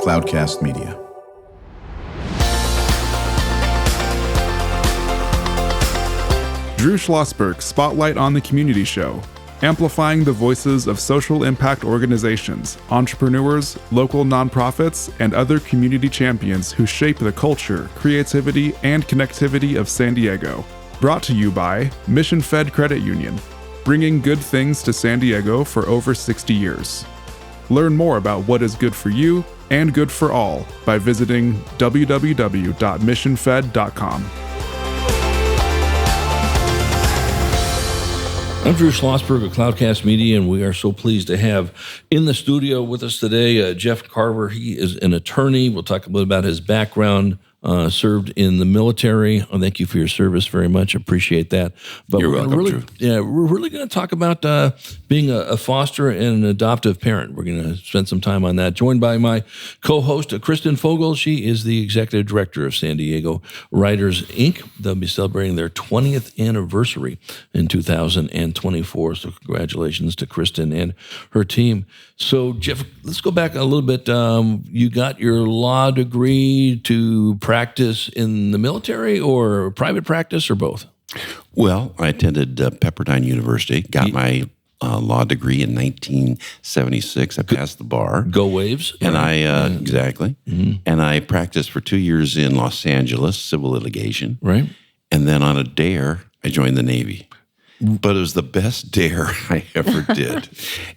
Cloudcast Media. Drew Schlosberg Spotlight on the Community Show, amplifying the voices of social impact organizations, entrepreneurs, local nonprofits, and other community champions who shape the culture, creativity, and connectivity of San Diego. Brought to you by Mission Fed Credit Union, bringing good things to San Diego for over 60 years. Learn more about what is good for you and good for all by visiting www.missionfed.com. I'm Drew Schlosberg of Cloudcast Media, and we are so pleased to have in the studio with us today Jeff Carver. He is an attorney. We'll talk a little about his background, served in the military. Thank you for your service very much. Appreciate that. But You're welcome, Drew. We're really going to talk about being a foster and an adoptive parent. We're going to spend some time on that. Joined by my co-host, Kristen Fogel. She is the executive director of San Diego Writers, Inc. They'll be celebrating their 20th anniversary in 2024. So congratulations to Kristen and her team. So, Jeff, let's go back a little bit. You got your law degree to practice in the military or private practice or both? Well, I attended Pepperdine University, got my law degree in 1976. I passed the bar. Go Waves. And exactly. Mm-hmm. And I practiced for 2 years in Los Angeles, civil litigation. Right. And then on a dare, I joined the Navy. But it was the best dare I ever did.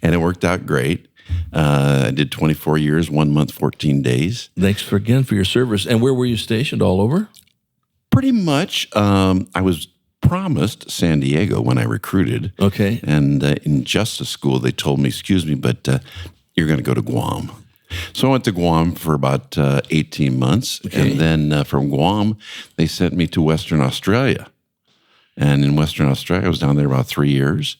And it worked out great. I did 24 years, 1 month, 14 days. Thanks again for your service. And where were you stationed? All over? Pretty much. I was promised San Diego when I recruited. Okay. And in justice school, they told me, excuse me, but you're going to go to Guam. So I went to Guam for about 18 months. Okay. And then from Guam, they sent me to Western Australia. And in Western Australia, I was down there about 3 years.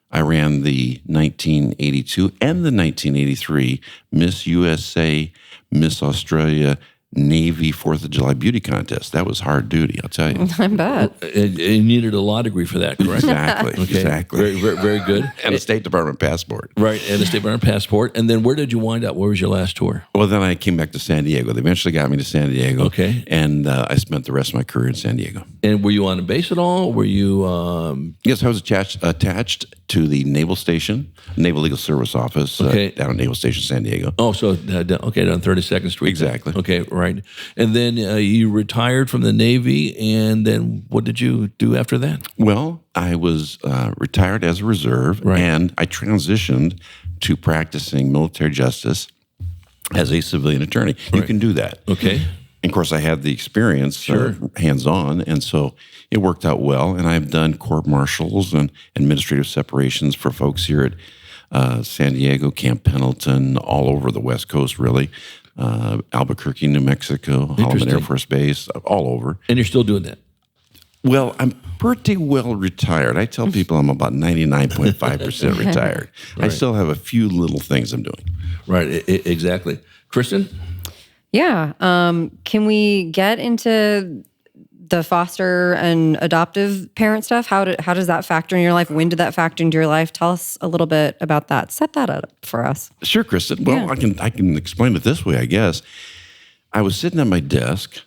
I ran the 1982 and the 1983 Miss USA, Miss Australia Navy 4th of July beauty contest. That was hard duty, I'll tell you. I bet. You needed a law degree for that, correct? Exactly, Okay. exactly. Very, very, very good. And a State Department passport. Right, and a State Department passport. And then where did you wind up? Where was your last tour? Well, then I came back to San Diego. They eventually got me to San Diego. Okay. And I spent the rest of my career in San Diego. And were you on a base at all? Were you... Yes, I was attached to the Naval Station, Naval Legal Service Office down at Naval Station, San Diego. Oh, so, okay, down 32nd Street. Exactly. Okay, right. And then you retired from the Navy, and then what did you do after that? Well, I was retired as a reserve, right. And I transitioned to practicing military justice as a civilian attorney. Right. You can do that. Okay. And of course, I had the experience, sure. Hands-on, and so it worked out well. And I've done court-martials and administrative separations for folks here at San Diego, Camp Pendleton, all over the West Coast, really. Albuquerque, New Mexico, Holloman Air Force Base, all over. And you're still doing that? Well, I'm pretty well retired. I tell people I'm about 99.5% retired. Right. I still have a few little things I'm doing. Right, exactly. Kristen? Yeah. Can we get into the foster and adoptive parent stuff? How does that factor in your life? When did that factor into your life? Tell us a little bit about that. Set that up for us. Sure, Kristen. Well, yeah. I can explain it this way, I guess. I was sitting at my desk,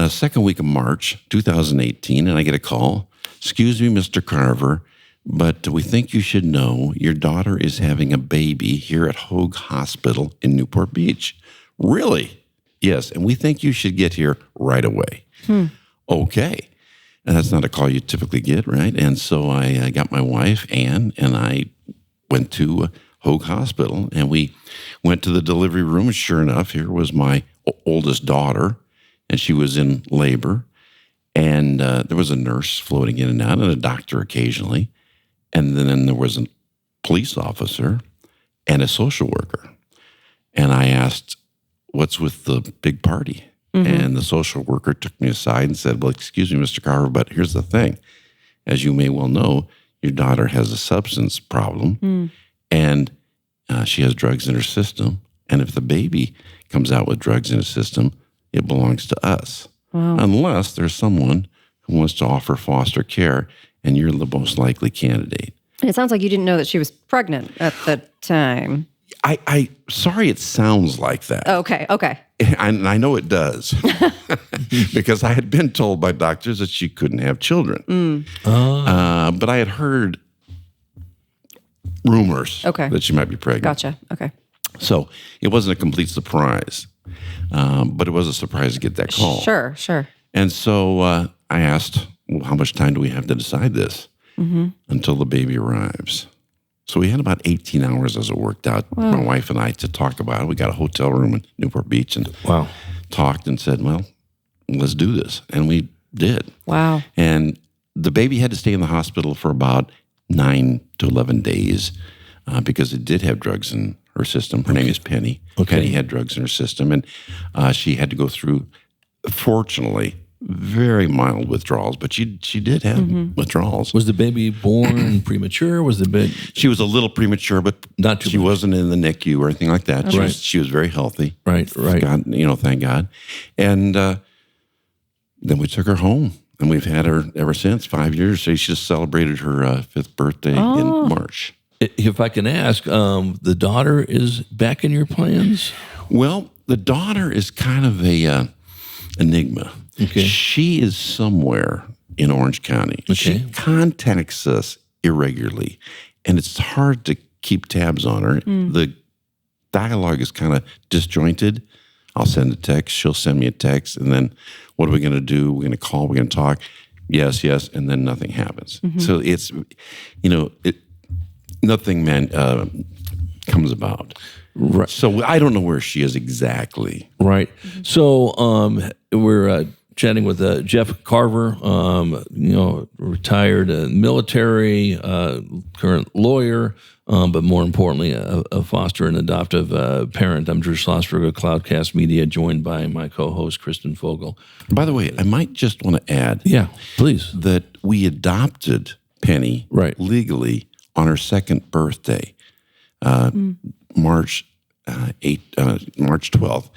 second week of March, 2018, and I get a call. Excuse me, Mr. Carver, but we think you should know your daughter is having a baby here at Hoag Hospital in Newport Beach. Really? Yes, and we think you should get here right away. Okay. And that's not a call you typically get, right? And so I got my wife, Ann, and I went to Hoag Hospital, and we went to the delivery room, and sure enough, here was my oldest daughter, and she was in labor, and there was a nurse floating in and out, and a doctor occasionally, and then there was a police officer and a social worker. And I asked, what's with the big party? And the social worker took me aside and said, well, excuse me, Mr. Carver, but here's the thing. As you may well know, your daughter has a substance problem, and she has drugs in her system. And if the baby comes out with drugs in his system, it belongs to us. Wow. Unless there's someone who wants to offer foster care, and you're the most likely candidate. And it sounds like you didn't know that she was pregnant at the time. I sorry it sounds like that. Okay. And I know it does because I had been told by doctors that she couldn't have children. But I had heard rumors that she might be pregnant. Gotcha. Okay. So it wasn't a complete surprise, but it was a surprise to get that call. Sure. And so I asked, well, how much time do we have to decide this until the baby arrives? So we had about 18 hours as it worked out, my wife and I, to talk about it. We got a hotel room in Newport Beach and talked and said, well, let's do this. And we did. Wow. And the baby had to stay in the hospital for about 9 to 11 days because it did have drugs in her system. Her name is Penny. Penny had drugs in her system, and she had to go through, fortunately, very mild withdrawals, but she did have withdrawals. Was the baby born premature? Was the baby? She was a little premature, but not too she much. Wasn't in the NICU or anything like that. Okay. She was very healthy. Right. God, thank God. And then we took her home, and we've had her ever since, 5 years. So she just celebrated her 5th birthday in March. If I can ask, the daughter is back in your plans? Well, the daughter is kind of a enigma. Okay. She is somewhere in Orange County. She contacts us irregularly, and it's hard to keep tabs on her. The dialogue is kind of disjointed. I'll send a text. She'll send me a text, and then what are we going to do? We're going to call. We're going to talk. Yes, and then nothing happens. So it's, nothing comes about. Right. So I don't know where she is exactly. Right. So we're chatting with Jeff Carver, retired military, current lawyer, but more importantly, a foster and adoptive parent. I'm Drew Schlosberg of Cloudcast Media, joined by my co-host, Kristen Fogel. By the way, I might just want to add, yeah, please, that we adopted Penny legally on her 2nd birthday, March 12th,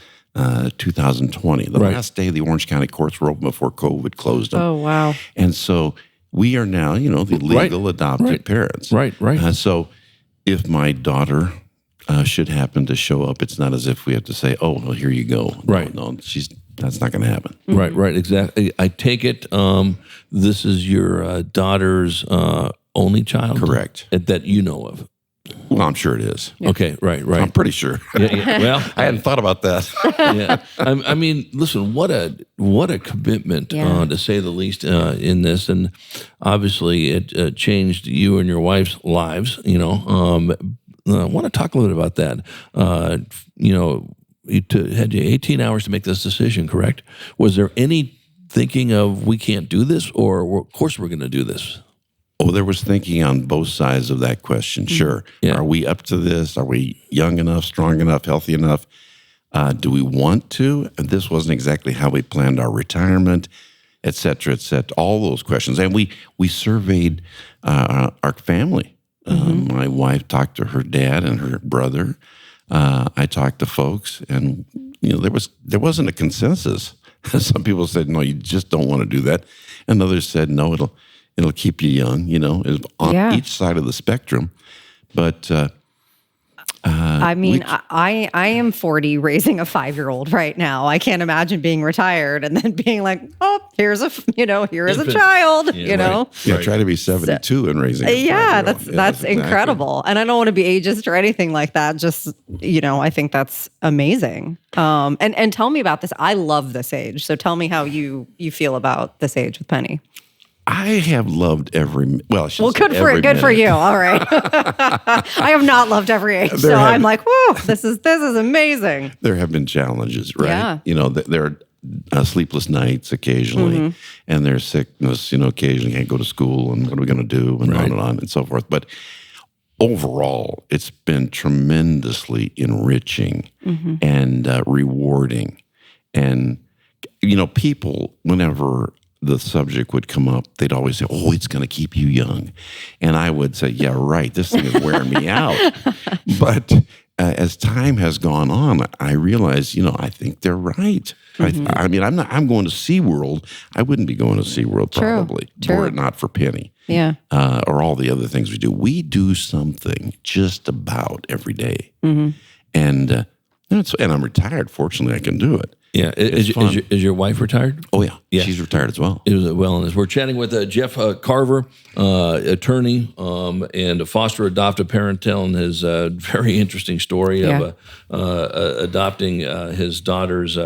2020. The last day the Orange County courts were open before COVID closed them. Oh, wow. And so we are now, the legal adopted parents. Right. So if my daughter should happen to show up, it's not as if we have to say, oh, well, here you go. No, that's not going to happen. Right, exactly. I take it this is your daughter's only child? Correct. That you know of? Well, I'm sure it is. Yeah. Okay, right. I'm pretty sure. Yeah. Well, I hadn't thought about that. Yeah, I mean, listen, what a commitment, to say the least, in this, and obviously it changed you and your wife's lives. I want to talk a little bit about that. It had you 18 hours to make this decision, correct? Was there any thinking of we can't do this, or of course we're going to do this? Oh, there was thinking on both sides of that question. Sure. Yeah. Are we up to this? Are we young enough, strong enough, healthy enough? Do we want to? And this wasn't exactly how we planned our retirement, et cetera, all those questions. And we surveyed our family. My wife talked to her dad and her brother. I talked to folks, and there wasn't a consensus. Some people said, no, you just don't want to do that. And others said, no, it'll keep you young, on each side of the spectrum. But I mean, I am 40 raising a 5-year-old right now. I can't imagine being retired and then being like, oh, here is a child, Yeah, try to be 72 and raising a 5-year-old. That's incredible. And I don't want to be ageist or anything like that. Just, I think that's amazing. And tell me about this. I love this age. So tell me how you feel about this age with Penny. I have loved good for you. All right. I have not loved every age, I'm like, whoa, this is amazing. There have been challenges, right? Yeah. There are sleepless nights occasionally, and there's sickness. Occasionally can't go to school, and what are we going to do, and on and so forth. But overall, it's been tremendously enriching and rewarding. And people, whenever the subject would come up, they'd always say, oh, it's going to keep you young. And I would say, yeah, right, this thing is wearing me out. But as time has gone on, I realize, I think they're right. I mean, I'm going to SeaWorld. I wouldn't be going to SeaWorld probably were it not for Penny. Yeah. Or all the other things we do. We do something just about every day. And I'm retired. Fortunately, I can do it. Yeah. Is your wife retired? Oh, yeah. She's retired as well. It was wellness. We're chatting with Jeff Carver, attorney and a foster adoptive parent, telling his very interesting story of adopting his daughter's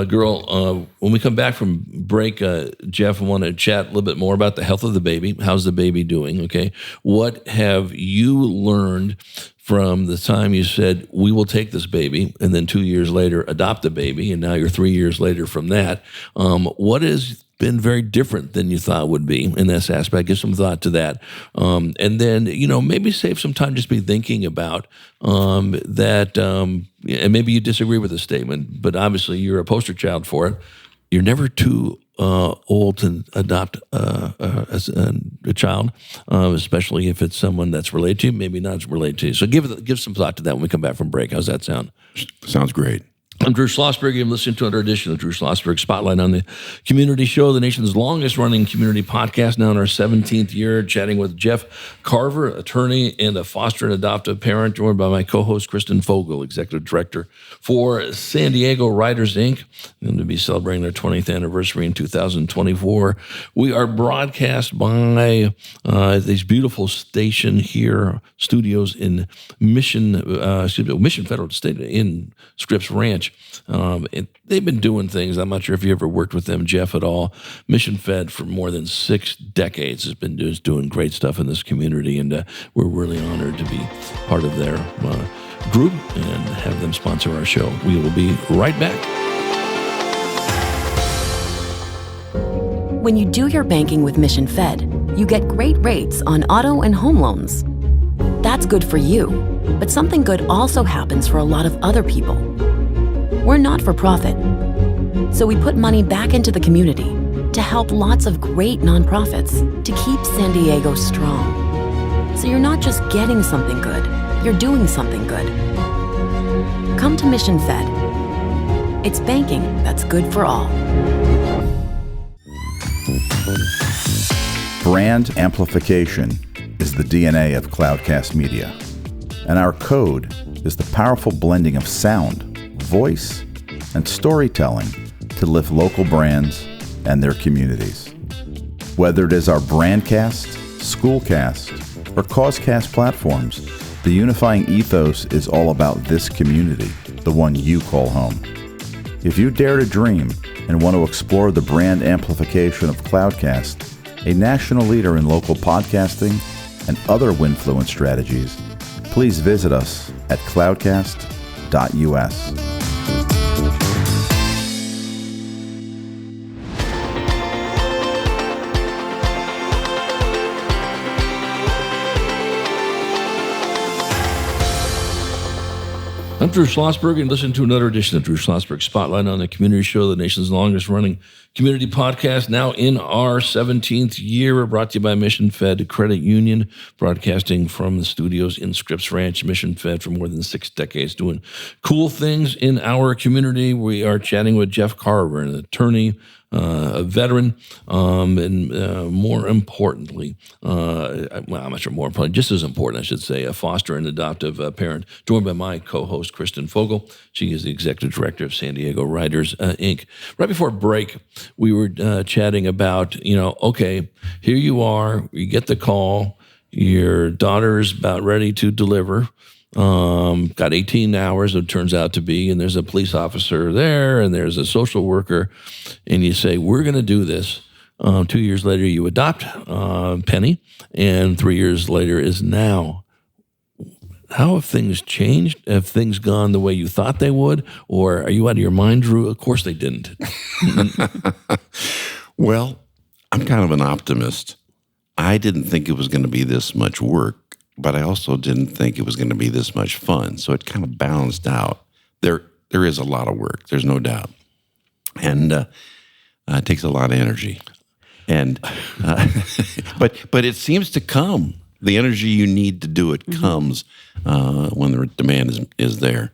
girl. When we come back from break, Jeff, I want to chat a little bit more about the health of the baby. How's the baby doing? Okay. What have you learned from the time you said, we will take this baby, and then 2 years later, adopt the baby, and now you're 3 years later from that? What has been very different than you thought would be in this aspect? Give some thought to that. And then, maybe save some time just be thinking about that, and maybe you disagree with the statement, but obviously you're a poster child for it. You're never too old to adopt as a child, especially if it's someone that's related to you, maybe not related to you. So give some thought to that when we come back from break. How's that sound? Sounds great. I'm Drew Schlosberg. You're listening to another edition of Drew Schlosberg Spotlight on the Community Show, the nation's longest-running community podcast, now in our 17th year, chatting with Jeff Carver, attorney and a foster and adoptive parent, joined by my co-host, Kristen Fogel, executive director for San Diego Writers, Inc., going to be celebrating their 20th anniversary in 2024. We are broadcast by these beautiful station here, studios in Mission Federal State in Scripps Ranch. They've been doing things. I'm not sure if you ever worked with them, Jeff, at all. Mission Fed for more than 6 decades has been doing great stuff in this community, and we're really honored to be part of their group and have them sponsor our show. We will be right back. When you do your banking with Mission Fed, you get great rates on auto and home loans. That's good for you, but something good also happens for a lot of other people. We're not for profit, so we put money back into the community to help lots of great nonprofits to keep San Diego strong. So you're not just getting something good, you're doing something good. Come to Mission Fed. It's banking that's good for all. Brand amplification is the DNA of Cloudcast Media, and our code is the powerful blending of sound, voice, and storytelling to lift local brands and their communities. Whether it is our Brandcast, Schoolcast, or Causecast platforms, the unifying ethos is all about this community, the one you call home. If you dare to dream and want to explore the brand amplification of Cloudcast, a national leader in local podcasting and other Winfluence strategies, please visit us at cloudcast.us. I'm Drew Schlosberg, and listen to another edition of Drew Schlosberg Spotlight on the Community Show, the nation's longest-running community podcast, now in our 17th year. We're brought to you by Mission Fed Credit Union, broadcasting from the studios in Scripps Ranch. Mission Fed for more than 6 decades, doing cool things in our community. We are chatting with Jeff Carver, an attorney, a veteran, and more importantly, I'm not sure more importantly, just as important, I should say, a foster and adoptive parent, joined by my co-host, Kristen Fogel. She is the executive director of San Diego Writers, Inc. Right before break, we were chatting about, okay, here you are, you get the call, your daughter's about ready to deliver, got 18 hours, it turns out to be, and there's a police officer there, and there's a social worker, and you say, we're going to do this. 2 years later, you adopt Penny, and 3 years later is now. How have things changed? Have things gone the way you thought they would? Or are you out of your mind, Drew? Of course they didn't. Well, I'm kind of an optimist. I didn't think it was going to be this much work, but I also didn't think it was going to be this much fun. So it kind of balanced out. There is a lot of work. There's no doubt. And it takes a lot of energy. And but it seems to come. the energy you need to do it comes when the demand is there.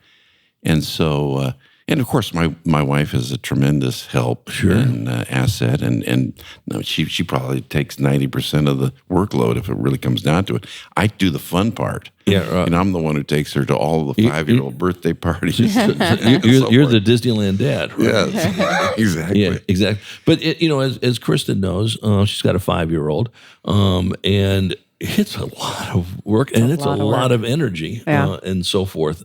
And so, and of course, my wife is a tremendous help and asset, and she probably takes 90% of the workload if it really comes down to it. I do the fun part. Yeah, and I'm the one who takes her to all the 5-year-old birthday parties. You're the Disneyland dad, right? Yes, exactly. Yeah, exactly. But as Kristen knows, she's got a 5-year-old, and it's a lot of work, and it's a lot of energy, and so forth.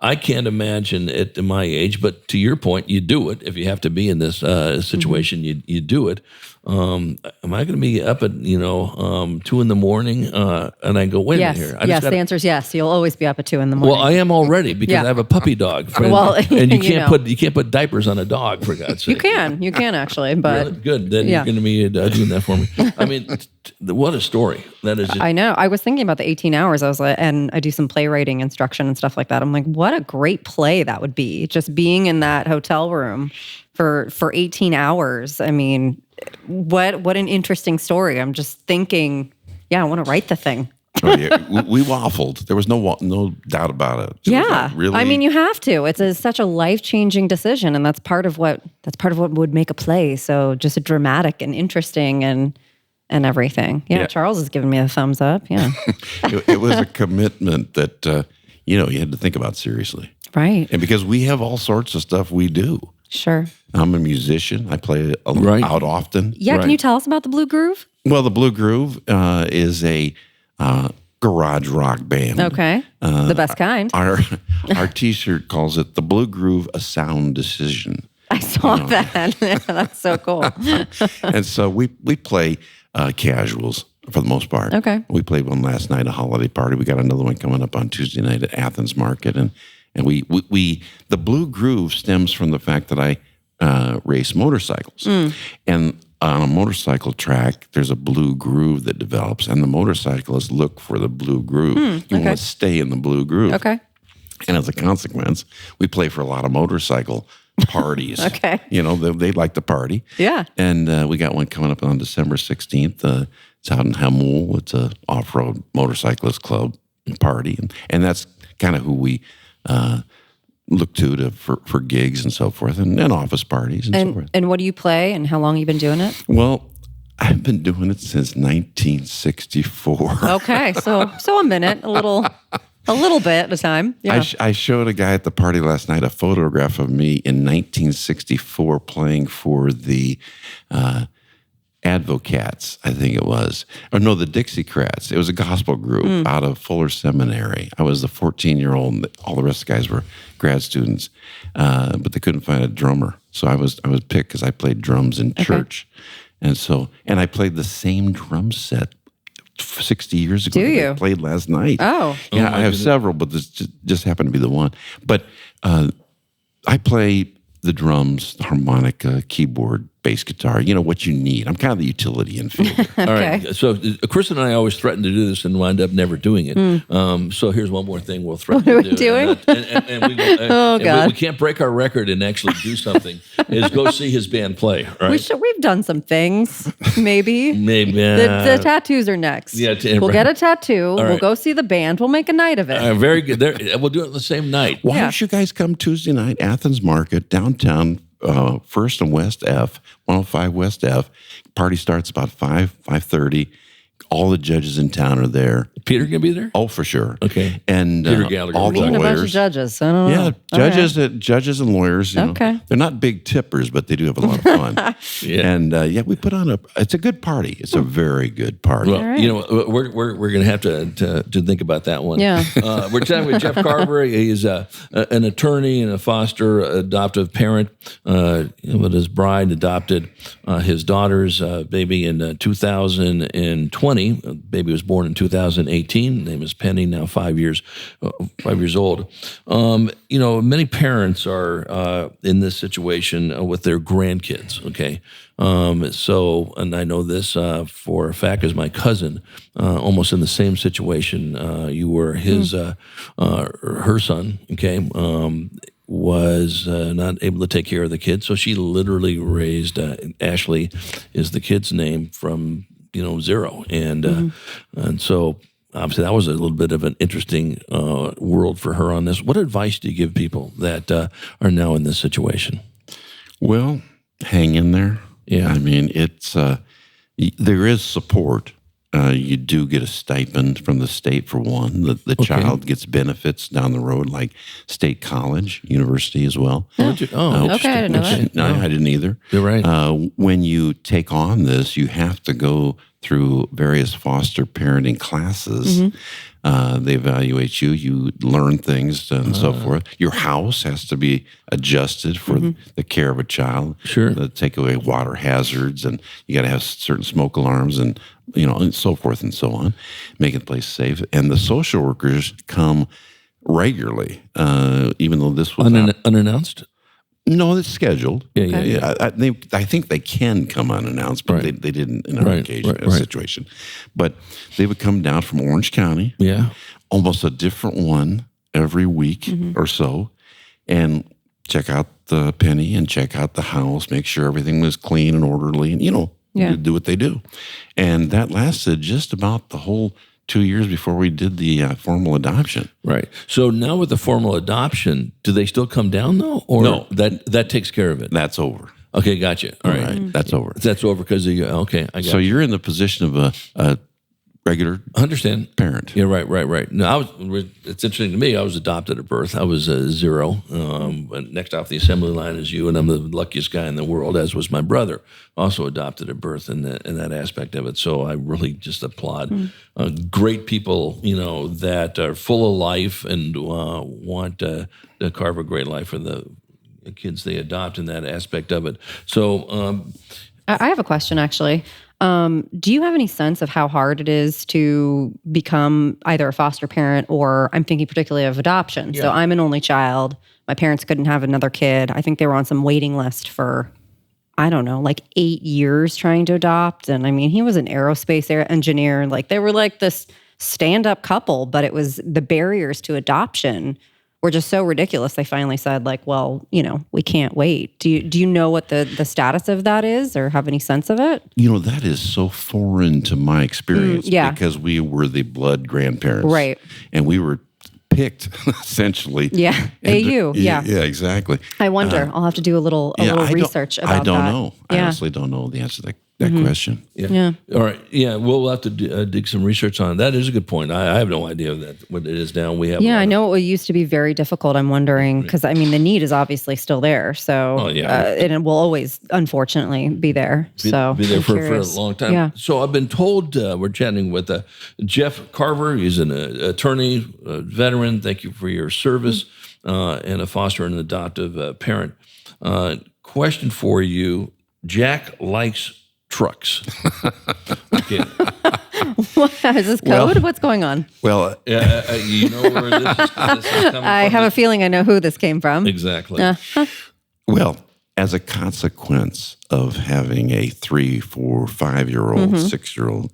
I can't imagine at my age, but to your point, you do it. If you have to be in this situation, you do it. Am I going to be up at 2 a.m. And I go, wait a minute here. The answer is yes. You'll always be up at 2 a.m. Well, I am already because I have a puppy dog. And you can't put diapers on a dog, for God's sake. You can actually, but really? Good. Then you're going to be doing that for me. I mean, what a story that is. I know. I was thinking about the 18 hours. I was like, and I do some playwriting instruction and stuff like that. I'm like, what a great play that would be, just being in that hotel room for 18 hours. I mean, what an interesting story. I'm just thinking, I want to write the thing. Oh, yeah. We waffled. There was no doubt about it. Really. I mean, you have to. It's such a life-changing decision, and that's part of what would make a play so just dramatic and interesting and everything. Yeah, Charles has given me a thumbs up. Yeah, it was a commitment that you had to think about seriously, right? And because we have all sorts of stuff we do. Sure. I'm a musician. I play out often. Yeah. Right. Can you tell us about the Blue Groove? Well, the Blue Groove is a garage rock band. Okay. The best kind. Our T-shirt calls it the Blue Groove, a sound decision. I saw that. That's so cool. And so we play casuals for the most part. Okay. We played one last night, a holiday party. We got another one coming up on Tuesday night at Athens Market, and we the Blue Groove stems from the fact that I race motorcycles, and on a motorcycle track, there's a blue groove that develops, and the motorcyclists look for the blue groove. You want to stay in the blue groove. Okay. And as a consequence, we play for a lot of motorcycle parties. Okay. They like to party. Yeah. And we got one coming up on December 16th. It's out in Hamul. It's a off-road motorcyclist club party. And that's kind of who we look to for gigs and so forth, and office parties and so forth. And what do you play, and how long have you been doing it? Well, I've been doing it since 1964. Okay, so a minute, a little bit at a time. Yeah. I showed a guy at the party last night a photograph of me in 1964 playing for the Advocats, I think it was. Or no, the Dixiecrats. It was a gospel group out of Fuller Seminary. I was the 14-year-old, and all the rest of the guys were grad students, but they couldn't find a drummer. So I was picked because I played drums in church. And I played the same drum set 60 years ago. Do you? I played last night. Oh. Yeah, I have several, but this just happened to be the one. But I play the drums, the harmonica, keyboard, bass guitar, what you need. I'm kind of the utility infielder. Okay. All right. So Chris and I always threaten to do this and wind up never doing it. So here's one more thing we'll threaten to do. What are we doing? And we go, oh, God. We can't break our record and actually do something, is go see his band play. Right? We've done some things, maybe. Maybe. The tattoos are next. Yeah, we'll get a tattoo. Right. We'll go see the band. We'll make a night of it. Very good. We'll do it the same night. Why don't you guys come Tuesday night, Athens Market, downtown, First and West F, 105 West F. Party starts about 5:30. All the judges in town are there. Peter gonna be there? Oh, for sure. Okay. And Peter Gallagher. all the Meeting lawyers. a bunch of judges. I don't know. Yeah, judges and lawyers. Okay. They're not big tippers, but they do have a lot of fun. And we put on it's a good party. It's a very good party. Well, we're gonna have to think about that one. Yeah. We're chatting with Jeff Carver. He's an attorney and a foster adoptive parent. With his bride adopted his daughter's baby in 2020. Baby was born in 2018. Name is Penny. Now 5 years old. Many parents are in this situation with their grandkids. Okay, and I know this for a fact, as my cousin, almost in the same situation. You were her son. Okay. Was not able to take care of the kids, so she literally raised Ashley is the kid's name from zero. And so obviously that was a little bit of an interesting world for her on this. What advice do you give people that are now in this situation? Well, hang in there. Yeah. I mean, it's there is support. You do get a stipend from the state for one. The child gets benefits down the road, like state college, university as well. Okay, I didn't know that. No, I didn't either. You're right. When you take on this, you have to go through various foster parenting classes. They evaluate you. You learn things and so forth. Your house has to be adjusted for the care of a child. Sure. Take away water hazards, and you got to have certain smoke alarms, and and so forth and so on, making the place safe. And the social workers come regularly, even though this was Unannounced? No, it's scheduled. Yeah. I think they can come unannounced, but they didn't in our situation. But they would come down from Orange County. Yeah. Almost a different one every week or so, and check out the penny and check out the house, make sure everything was clean and orderly, and do what they do. And that lasted just about the whole 2 years before we did the formal adoption. Right. So now with the formal adoption, do they still come down though? Or No. That takes care of it? That's over. Okay, gotcha. All right. That's over. That's over because of you. Okay, I got So you're in the position of a regular I understand. parent. Yeah, right. No, it's interesting to me. I was adopted at birth. I was 0. But next off the assembly line is you, and I'm the luckiest guy in the world, as was my brother, also adopted at birth in that aspect of it. So I really just applaud great people, that are full of life and want to carve a great life for the kids they adopt in that aspect of it. So I have a question, actually. Do you have any sense of how hard it is to become either a foster parent, or I'm thinking particularly of adoption? Yeah. So I'm an only child. My parents couldn't have another kid. I think they were on some waiting list for, I don't know, like 8 years trying to adopt. And I mean, he was an aerospace engineer. Like they were like this stand-up couple, but it was the barriers to adoption were just so ridiculous. They finally said, like, well, we can't wait. Do you know what the status of that is, or have any sense of it? That is so foreign to my experience because we were the blood grandparents. Right. And we were picked, essentially. Yeah. AU. Yeah. Yeah, exactly. I wonder. I'll have to do a little research about that. I don't know. I Yeah. honestly don't know the answer to that question. Yeah. All right. Yeah. We'll have to dig some research on it. That is a good point. I have no idea what it is now. We have. Yeah, I know it used to be very difficult. I'm wondering because the need is obviously still there. So and it will always, unfortunately, be there. Be there for a long time. Yeah. So I've been told we're chatting with Jeff Carver. He's an attorney, veteran. Thank you for your service, and a foster and adoptive parent. Question for you: Jack likes trucks. Okay. What, is this code? What's going on? Well, You know where this is coming from? I have a feeling I know who this came from. Exactly. well, as a consequence of having a 3, 4, 5-year-old, 6-year-old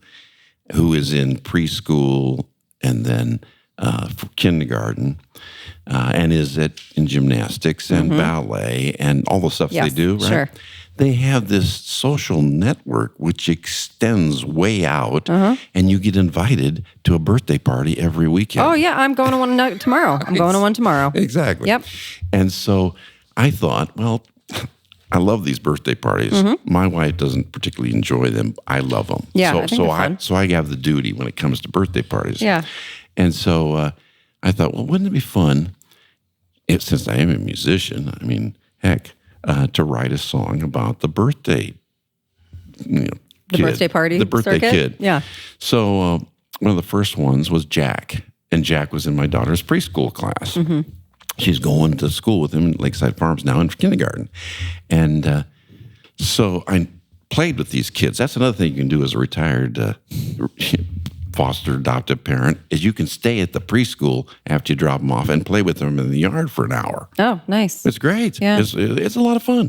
who is in preschool and then for kindergarten, and is in gymnastics and ballet and all the stuff they do, right? Sure. They have this social network which extends way out, and you get invited to a birthday party every weekend. Oh, yeah. I'm going to one tomorrow. I'm going to one tomorrow. Exactly. Yep. And so I thought, well, I love these birthday parties. My wife doesn't particularly enjoy them. I love them. Yeah, I think they're fun. So I have the duty when it comes to birthday parties. Yeah. And so I thought, well, wouldn't it be fun, since I am a musician, I mean, heck, to write a song about the birthday, The birthday party the birthday circuit? kid. Yeah. So one of the first ones was Jack, and Jack was in my daughter's preschool class. She's going to school with him in Lakeside Farms now in kindergarten. And so I played with these kids. That's another thing you can do as a retired foster adoptive parent, is you can stay at the preschool after you drop them off and play with them in the yard for an hour. Oh, nice. It's great. Yeah. It's a lot of fun.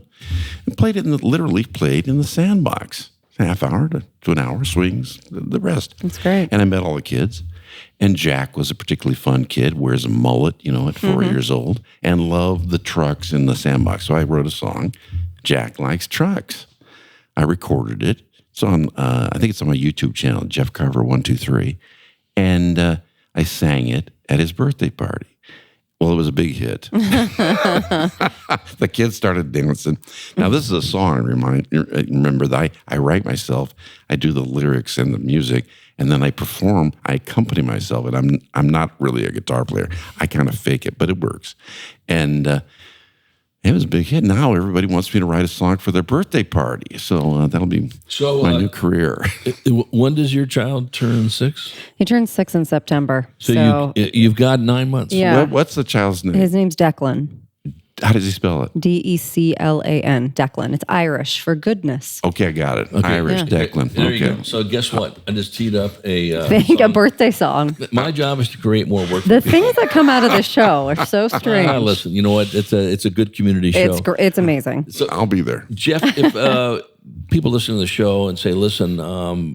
And literally played in the sandbox. Half hour to an hour, swings, the rest. That's great. And I met all the kids. And Jack was a particularly fun kid, wears a mullet, at 4 years old, and loved the trucks in the sandbox. So I wrote a song, Jack Likes Trucks. I recorded it, It's on, I think it's on my YouTube channel, Jeff Carver 123. And I sang it at his birthday party. Well, it was a big hit. The kids started dancing. Now, this is a song, remember that I write myself, I do the lyrics and the music, and then I perform, I accompany myself, and I'm not really a guitar player. I kind of fake it, but it works. And it was a big hit. Now everybody wants me to write a song for their birthday party. So that'll be my new career. When does your child turn 6? He turns 6 in September. So you've got 9 months. Yeah. What's the child's name? His name's Declan. How does he spell it? Declan. Declan. It's Irish for goodness. Okay, I got it. Okay. Irish Declan. There okay. you go. So guess what? I just teed up a birthday song. My job is to create more work. The things that come out of the show are so strange. Listen, you know what? It's a good community show. It's amazing. So I'll be there. Jeff, if people listen to the show and say, listen,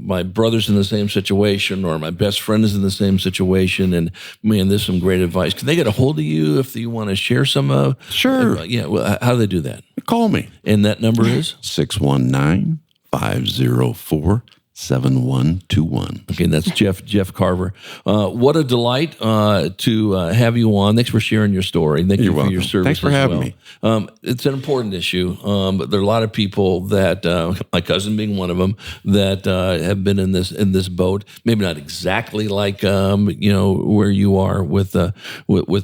my brother's in the same situation or my best friend is in the same situation and man, there's some great advice. Can they get a hold of you if you want to share some? Sure. Yeah. Well, how do they do that? Call me. And that number is? 619-504-7121. Okay, that's Jeff Carver. What a delight to have you on. Thanks for sharing your story. Thank you for your service. Thanks for having me. It's an important issue, but there are a lot of people that, my cousin being one of them, that have been in this boat. Maybe not exactly like where you are with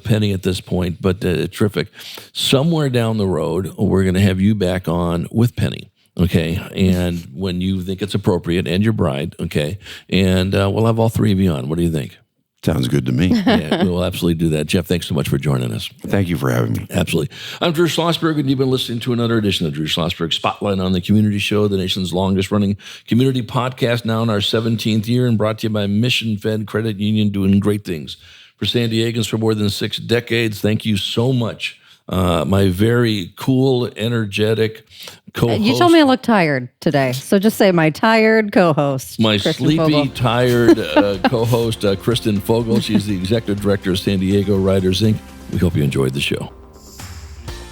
Penny at this point, but terrific. Somewhere down the road, we're going to have you back on with Penny. Okay, and when you think it's appropriate, and your bride, okay, and we'll have all three of you on. What do you think? Sounds good to me. Yeah, we'll absolutely do that. Jeff, thanks so much for joining us. Thank you for having me. Absolutely. I'm Drew Schlosberg, and you've been listening to another edition of Drew Schlosberg Spotlight on the Community Show, the nation's longest-running community podcast, now in our 17th year, and brought to you by Mission Fed Credit Union, doing great things for San Diegans for more than 6 decades. Thank you so much. My very cool, energetic co-host. You told me I look tired today, so just say my tired co-host. My Kristen sleepy, Fogel. tired co-host, Kristen Fogel. She's the executive director of San Diego Writers, Inc. We hope you enjoyed the show.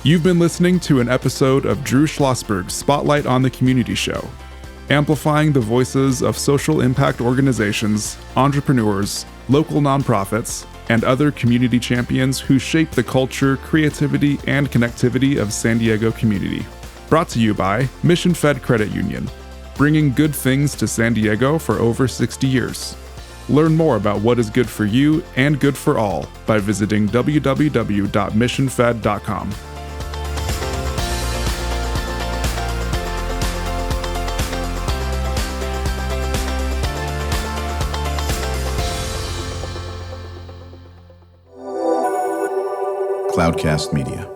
You've been listening to an episode of Drew Schlosberg's Spotlight on the Community Show, amplifying the voices of social impact organizations, entrepreneurs, local nonprofits, and other community champions who shape the culture, creativity, and connectivity of San Diego community. Brought to you by Mission Fed Credit Union, bringing good things to San Diego for over 60 years. Learn more about what is good for you and good for all by visiting www.missionfed.com. Cloudcast Media.